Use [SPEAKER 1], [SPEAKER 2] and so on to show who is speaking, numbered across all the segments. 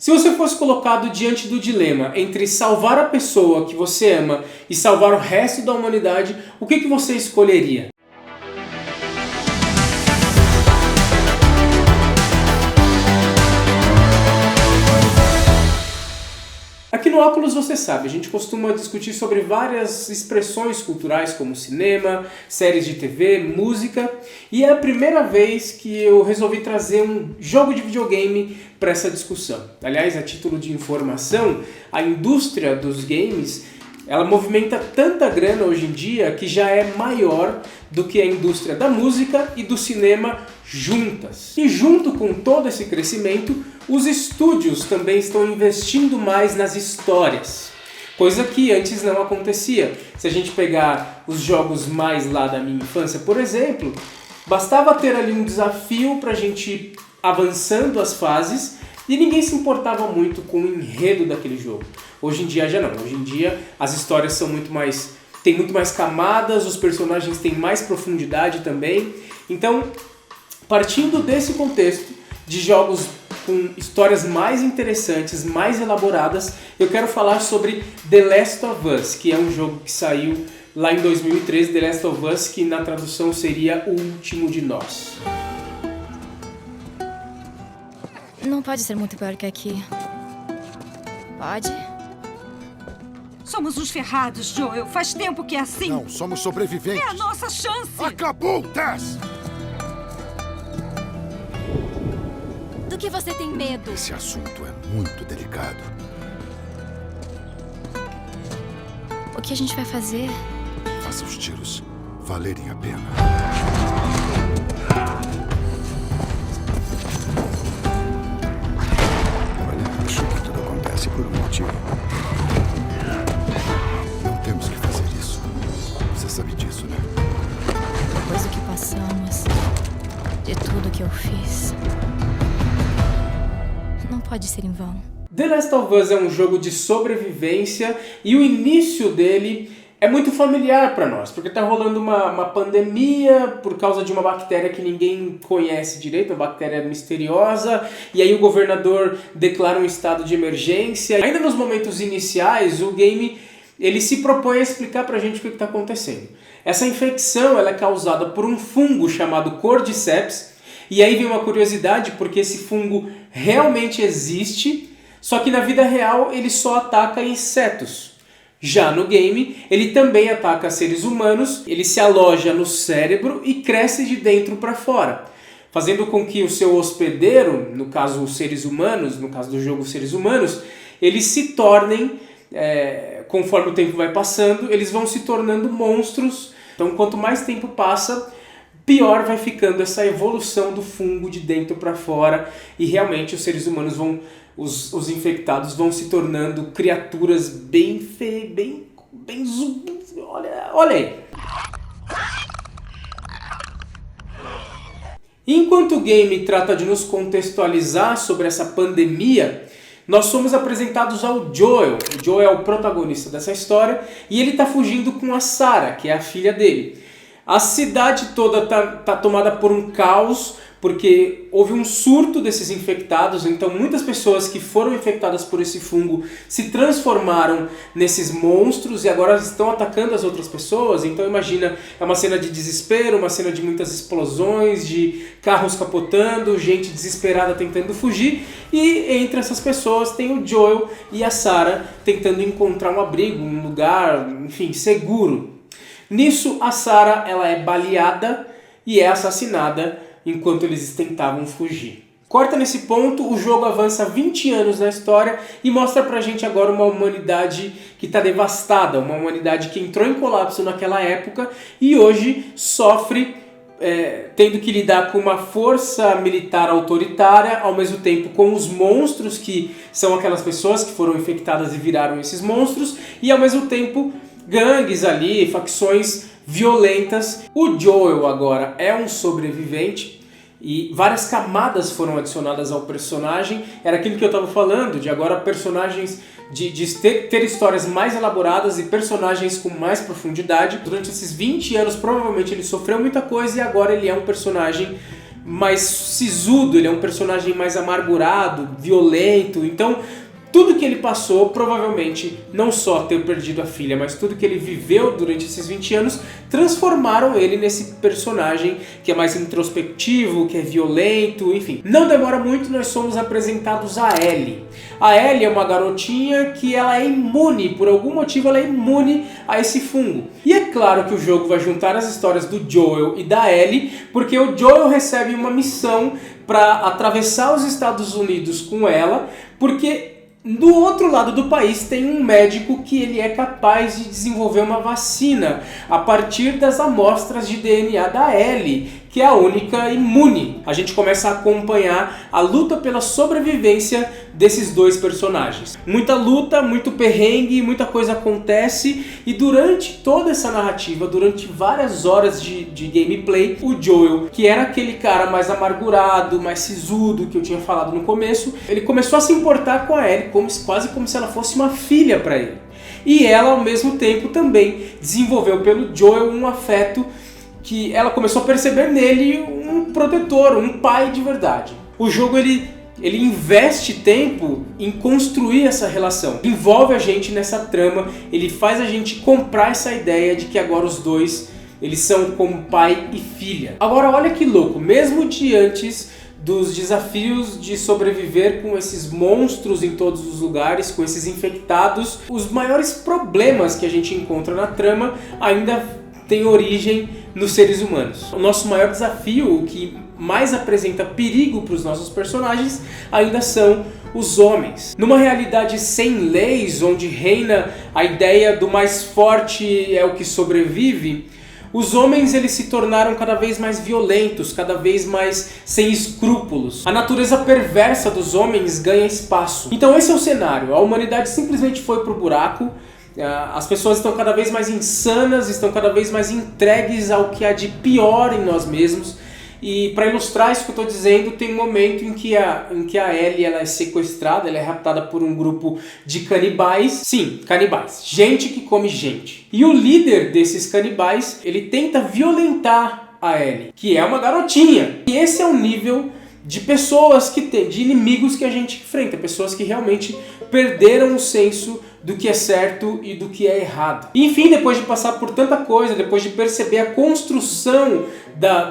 [SPEAKER 1] Se você fosse colocado diante do dilema entre salvar a pessoa que você ama e salvar o resto da humanidade, o que você escolheria? Aqui no Óculos você sabe, a gente costuma discutir sobre várias expressões culturais como cinema, séries de TV, música, e é a primeira vez que eu resolvi trazer um jogo de videogame para essa discussão. Aliás, a título de informação, a indústria dos games, ela movimenta tanta grana hoje em dia que já é maior do que a indústria da música e do cinema juntas. E junto com todo esse crescimento, os estúdios também estão investindo mais nas histórias, coisa que antes não acontecia. Se a gente pegar os jogos mais lá da minha infância, por exemplo, bastava ter ali um desafio para a gente ir avançando as fases e ninguém se importava muito com o enredo daquele jogo. Hoje em dia já não. Hoje em dia as histórias são tem muito mais camadas, os personagens têm mais profundidade também. Então, partindo desse contexto de jogos com histórias mais interessantes, mais elaboradas, eu quero falar sobre The Last of Us, que é um jogo que saiu lá em 2013, The Last of Us, que na tradução seria O Último de Nós.
[SPEAKER 2] Não pode ser muito pior que aqui. Pode?
[SPEAKER 3] Somos uns ferrados, Joel. Faz tempo que é assim.
[SPEAKER 4] Não, somos sobreviventes.
[SPEAKER 3] É a nossa chance.
[SPEAKER 4] Acabou, Tess!
[SPEAKER 2] Do que você tem medo?
[SPEAKER 4] Esse assunto é muito delicado.
[SPEAKER 2] O que a gente vai fazer?
[SPEAKER 4] Faça os tiros valerem a pena. Olha, acho que tudo acontece por um motivo. Não temos que fazer isso. Você sabe disso, né?
[SPEAKER 2] Depois do que passamos, de tudo que eu fiz, não pode ser em vão.
[SPEAKER 1] The Last of Us é um jogo de sobrevivência e o início dele é muito familiar para nós, porque tá rolando uma pandemia por causa de uma bactéria que ninguém conhece direito, uma bactéria misteriosa, e aí o governador declara um estado de emergência. Ainda nos momentos iniciais, o game ele se propõe a explicar pra gente o que está acontecendo. Essa infecção ela é causada por um fungo chamado Cordyceps, e aí vem uma curiosidade, porque esse fungo realmente existe, só que na vida real ele só ataca insetos. Já no game, ele também ataca seres humanos, ele se aloja no cérebro e cresce de dentro para fora, fazendo com que o seu hospedeiro, no caso os seres humanos, no caso do jogo os seres humanos, eles se tornem, conforme o tempo vai passando, eles vão se tornando monstros. Então quanto mais tempo passa, pior vai ficando essa evolução do fungo de dentro para fora e realmente os seres humanos os infectados vão se tornando criaturas bem zumbis. Olha aí. Enquanto o game trata de nos contextualizar sobre essa pandemia, nós somos apresentados ao Joel. O Joel é o protagonista dessa história e ele está fugindo com a Sarah, que é a filha dele. A cidade toda tá tomada por um caos, porque houve um surto desses infectados, então muitas pessoas que foram infectadas por esse fungo se transformaram nesses monstros e agora estão atacando as outras pessoas. Então imagina, é uma cena de desespero, uma cena de muitas explosões, de carros capotando, gente desesperada tentando fugir, e entre essas pessoas tem o Joel e a Sarah tentando encontrar um abrigo, um lugar, enfim, seguro. Nisso a Sarah ela é baleada e é assassinada enquanto eles tentavam fugir. Corta nesse ponto, o jogo avança 20 anos na história e mostra pra gente agora uma humanidade que está devastada, uma humanidade que entrou em colapso naquela época e hoje sofre tendo que lidar com uma força militar autoritária, ao mesmo tempo com os monstros que são aquelas pessoas que foram infectadas e viraram esses monstros, e ao mesmo tempo gangues ali, facções violentas. O Joel agora é um sobrevivente e várias camadas foram adicionadas ao personagem. Era aquilo que eu estava falando, de agora personagens de ter histórias mais elaboradas e personagens com mais profundidade. Durante esses 20 anos provavelmente ele sofreu muita coisa e agora ele é um personagem mais sisudo, ele é um personagem mais amargurado, violento. Então tudo que ele passou, provavelmente, não só ter perdido a filha, mas tudo que ele viveu durante esses 20 anos, transformaram ele nesse personagem que é mais introspectivo, que é violento, enfim. Não demora muito, nós somos apresentados a Ellie. A Ellie é uma garotinha que ela é imune, por algum motivo ela é imune a esse fungo. E é claro que o jogo vai juntar as histórias do Joel e da Ellie, porque o Joel recebe uma missão para atravessar os Estados Unidos com ela, porque do outro lado do país tem um médico que ele é capaz de desenvolver uma vacina a partir das amostras de DNA da Ellie, que é a única imune. A gente começa a acompanhar a luta pela sobrevivência desses dois personagens. Muita luta, muito perrengue, muita coisa acontece, e durante toda essa narrativa, durante várias horas de gameplay, o Joel, que era aquele cara mais amargurado, mais sisudo que eu tinha falado no começo, ele começou a se importar com a Ellie, quase como se ela fosse uma filha para ele. E ela, ao mesmo tempo, também desenvolveu pelo Joel um afeto que ela começou a perceber nele um protetor, um pai de verdade. O jogo ele investe tempo em construir essa relação, envolve a gente nessa trama, ele faz a gente comprar essa ideia de que agora os dois eles são como pai e filha. Agora olha que louco, mesmo diante dos desafios de sobreviver com esses monstros em todos os lugares, com esses infectados, os maiores problemas que a gente encontra na trama ainda tem origem nos seres humanos. O nosso maior desafio, o que mais apresenta perigo para os nossos personagens, ainda são os homens. Numa realidade sem leis, onde reina a ideia do mais forte é o que sobrevive, os homens eles se tornaram cada vez mais violentos, cada vez mais sem escrúpulos. A natureza perversa dos homens ganha espaço. Então esse é o cenário. A humanidade simplesmente foi pro buraco. As pessoas estão cada vez mais insanas, estão cada vez mais entregues ao que há de pior em nós mesmos. E para ilustrar isso que eu estou dizendo, tem um momento em que a Ellie ela é sequestrada, ela é raptada por um grupo de canibais. Sim, canibais. Gente que come gente. E o líder desses canibais, ele tenta violentar a Ellie, que é uma garotinha. E esse é o nível de pessoas de inimigos que a gente enfrenta. Pessoas que realmente perderam o senso do que é certo e do que é errado. E, enfim, depois de passar por tanta coisa, depois de perceber a construção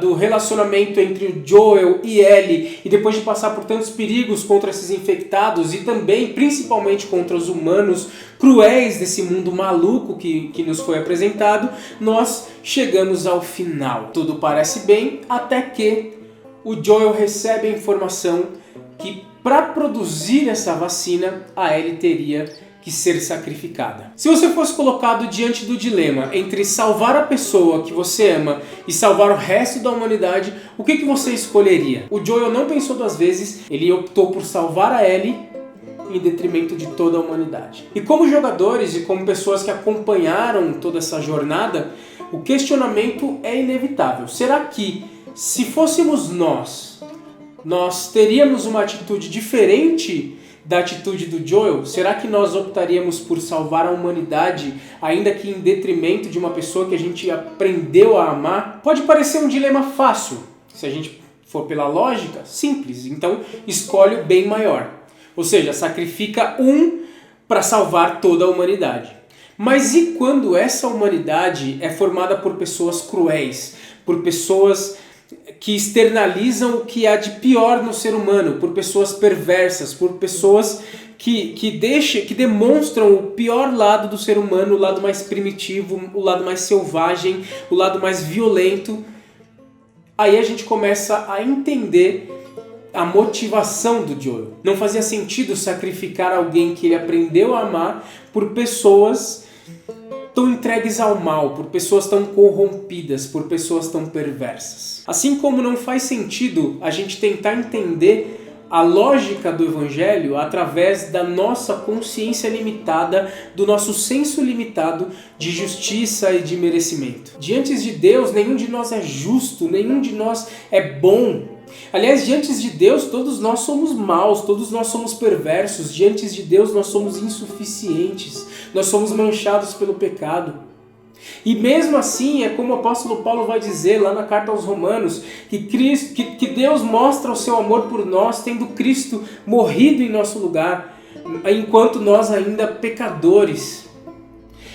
[SPEAKER 1] do relacionamento entre o Joel e Ellie, e depois de passar por tantos perigos contra esses infectados e também, principalmente, contra os humanos cruéis desse mundo maluco que nos foi apresentado, nós chegamos ao final. Tudo parece bem até que o Joel recebe a informação que para produzir essa vacina, a Ellie teria que ser sacrificada. Se você fosse colocado diante do dilema entre salvar a pessoa que você ama e salvar o resto da humanidade, o que você escolheria? O Joel não pensou duas vezes, ele optou por salvar a Ellie em detrimento de toda a humanidade. E como jogadores e como pessoas que acompanharam toda essa jornada, o questionamento é inevitável. Será que, se fôssemos nós teríamos uma atitude diferente da atitude do Joel? Será que nós optaríamos por salvar a humanidade, ainda que em detrimento de uma pessoa que a gente aprendeu a amar? Pode parecer um dilema fácil, se a gente for pela lógica, simples. Então escolhe o bem maior, ou seja, sacrifica um para salvar toda a humanidade. Mas e quando essa humanidade é formada por pessoas cruéis, por pessoas que externalizam o que há de pior no ser humano, por pessoas perversas, por pessoas que demonstram o pior lado do ser humano, o lado mais primitivo, o lado mais selvagem, o lado mais violento? Aí a gente começa a entender a motivação do Joel. Não fazia sentido sacrificar alguém que ele aprendeu a amar por pessoas tão entregues ao mal, por pessoas tão corrompidas, por pessoas tão perversas. Assim como não faz sentido a gente tentar entender a lógica do Evangelho através da nossa consciência limitada, do nosso senso limitado de justiça e de merecimento. Diante de Deus, nenhum de nós é justo, nenhum de nós é bom. Aliás, diante de Deus, todos nós somos maus, todos nós somos perversos. Diante de Deus, nós somos insuficientes, nós somos manchados pelo pecado. E mesmo assim, é como o apóstolo Paulo vai dizer lá na carta aos Romanos, que Deus mostra o seu amor por nós, tendo Cristo morrido em nosso lugar, enquanto nós ainda pecadores.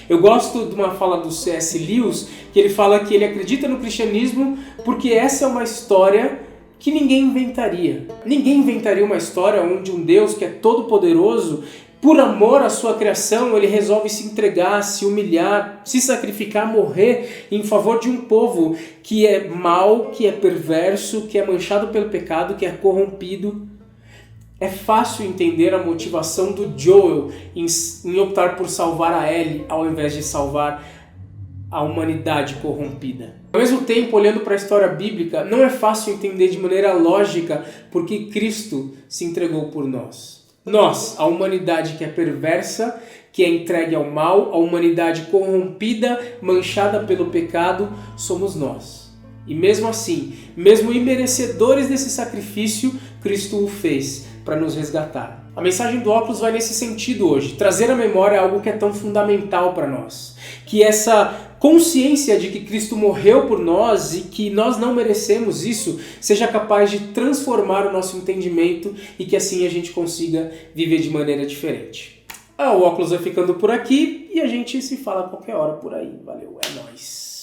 [SPEAKER 1] Eu gosto de uma fala do C.S. Lewis, que ele fala que ele acredita no cristianismo porque essa é uma história que ninguém inventaria. Ninguém inventaria uma história onde um Deus que é todo poderoso, por amor à sua criação, ele resolve se entregar, se humilhar, se sacrificar, morrer em favor de um povo que é mau, que é perverso, que é manchado pelo pecado, que é corrompido. É fácil entender a motivação do Joel em optar por salvar a Ellie ao invés de salvar a humanidade corrompida. Ao mesmo tempo, olhando para a história bíblica, não é fácil entender de maneira lógica porque Cristo se entregou por nós. Nós, a humanidade que é perversa, que é entregue ao mal, a humanidade corrompida, manchada pelo pecado, somos nós. E mesmo assim, mesmo imerecedores desse sacrifício, Cristo o fez para nos resgatar. A mensagem do óculos vai nesse sentido hoje, trazer à memória algo que é tão fundamental para nós, que essa consciência de que Cristo morreu por nós e que nós não merecemos isso, seja capaz de transformar o nosso entendimento e que assim a gente consiga viver de maneira diferente. O óculos vai ficando por aqui e a gente se fala a qualquer hora por aí. Valeu, é nóis!